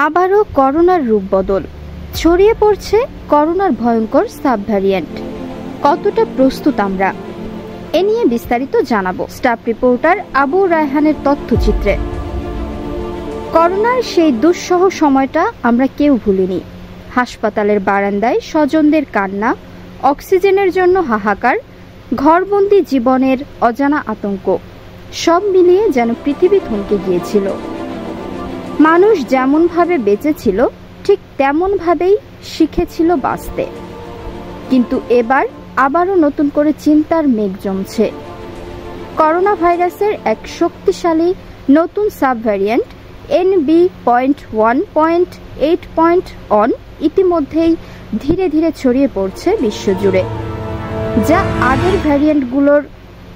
আবারও করোনার রূপ বদল, ছড়িয়ে পড়ছে করোনার ভয়ঙ্কর সাব ভ্যারিয়েন্ট। কতটা প্রস্তুত আমরা, এ নিয়ে বিস্তারিত জানাবো স্টাফ রিপোর্টার আবু রায়হানের তথ্যচিত্রে। করোনার সেই দুঃসহ সময়টা আমরা কেউ ভুলিনি। হাসপাতালের বারান্দায় স্বজনদের কান্না, অক্সিজেনের জন্য হাহাকার, ঘরবন্দি জীবনের অজানা আতঙ্ক, সব মিলিয়ে যেন পৃথিবী থমকে গিয়েছিল। মানুষ যেমনভাবে বেঁচেছিল ঠিক তেমনভাবেই শিখেছিল বাঁচতে। কিন্তু এবার আবারও নতুন করে চিন্তার মেঘ জমছে। করোনা ভাইরাসের এক শক্তিশালী নতুন সাব ভ্যারিয়েন্ট NB.1.8.1 ইতিমধ্যেই ধীরে ধীরে ছড়িয়ে পড়ছে বিশ্বজুড়ে, যা আগের ভ্যারিয়েন্টগুলোর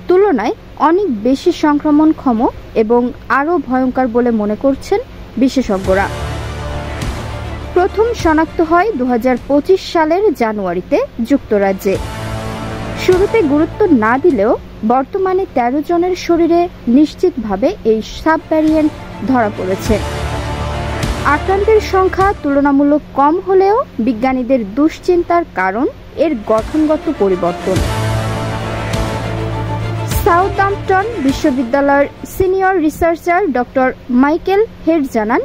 তুলনায় অনেক বেশি সংক্রমণক্ষম এবং আরও ভয়ঙ্কর বলে মনে করছেন বিশেষজ্ঞরা। প্রথম শনাক্ত হয় 2025 সালের জানুয়ারিতে যুক্তরাজ্যে। শুরুতে গুরুত্ব না দিলেও বর্তমানে 13 জনের শরীরে নিশ্চিতভাবে এই সাব ভ্যারিয়েন্ট ধরা পড়েছে। আক্রান্তের সংখ্যা তুলনামূলক কম হলেও বিজ্ঞানীদের দুশ্চিন্তার কারণ এর গঠনগত পরিবর্তন। সাউদাম্পটন বিশ্ববিদ্যালয়ের senior researcher doctor Michael head জানান,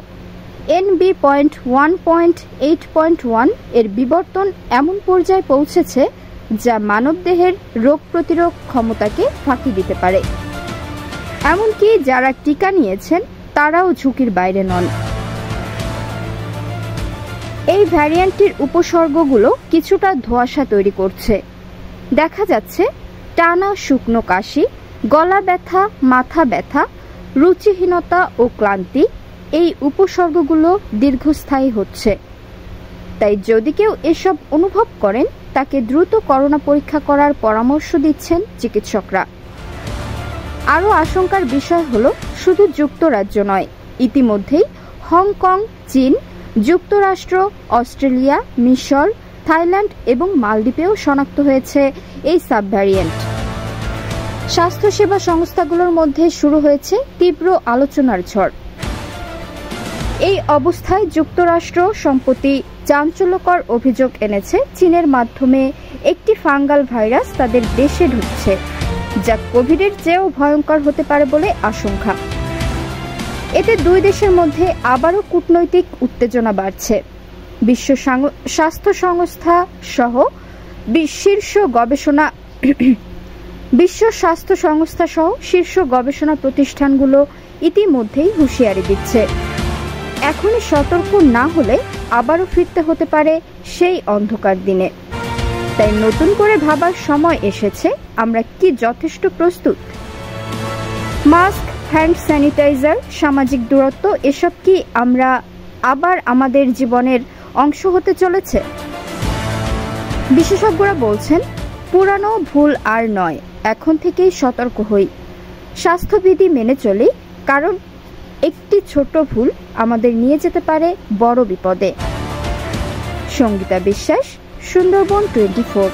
NB.1.8.1 এর বিবর্তন এমন পর্যায়ে পৌঁছেছে যা মানবদেহের রোগ প্রতিরোধ ক্ষমতাকে ফাঁকি দিতে পারে। এমনকি যারা টিকা নিয়েছেন তারাও ঝুঁকির বাইরে নন। এই ভ্যারিয়েন্টটির উপসর্গগুলো কিছুটা ধোঁয়াশা তৈরি করছে। দেখা যাচ্ছে টানা শুকনো কাশি, গলা ব্যথা, মাথা ব্যথা, রুচিহীনতা ও ক্লান্তি। এই উপসর্গগুলো দীর্ঘস্থায়ী হচ্ছে। তাই যদি কেউ এসব অনুভব করেন তাকে দ্রুত করোনা পরীক্ষা করার পরামর্শ দিচ্ছেন চিকিৎসকরা। আরও আশঙ্কার বিষয় হলো শুধু যুক্তরাজ্য নয়, ইতিমধ্যেই হংকং, চীন, যুক্তরাষ্ট্র, অস্ট্রেলিয়া, মিশর, থাইল্যান্ড এবং মালদ্বীপেও শনাক্ত হয়েছে এই সাব ভ্যারিয়েন্ট। স্বাস্থ্যসেবা সংস্থাগুলোর মধ্যে শুরু হয়েছে তীব্র আলোচনার ঝড়। এই অবস্থায় যুক্তরাষ্ট্র সম্প্রতি চাঞ্চল্যকর অভিযোগ এনেছে চীনের মাধ্যমে একটি ফাঙ্গাল ভাইরাস তাদের দেশে ঢুকছে, যা কোভিডের চেয়েও ভয়ঙ্কর হতে পারে বলে আশঙ্কা। এতে দুই দেশের মধ্যে আবারও কূটনৈতিক উত্তেজনা বাড়ছে। বিশ্ব স্বাস্থ্য সংস্থা সহ শীর্ষ গবেষণা প্রতিষ্ঠানগুলো ইতিমধ্যেই হুঁশিয়ারি দিচ্ছে, এখনই সতর্ক না হলে আবারও ফিরতে হতে পারে সেই অন্ধকার দিনে। তাই নতুন করে ভাবার সময় এসেছে, আমরা কি যথেষ্ট প্রস্তুত? মাস্ক, হ্যান্ড স্যানিটাইজার, সামাজিক দূরত্ব, এসব কি আমরা আবার আমাদের জীবনের অংশ হতে চলেছে? বিশেষজ্ঞরা বলছেন, পুরানো ভুল আর নয়, এখন থেকেই সতর্ক হই, স্বাস্থ্যবিধি মেনে চলি, কারণ একটি ছোট ভুল আমাদের নিয়ে যেতে পারে বড় বিপদে। সঙ্গীতা বিশ্বাস, সুন্দরবন 24।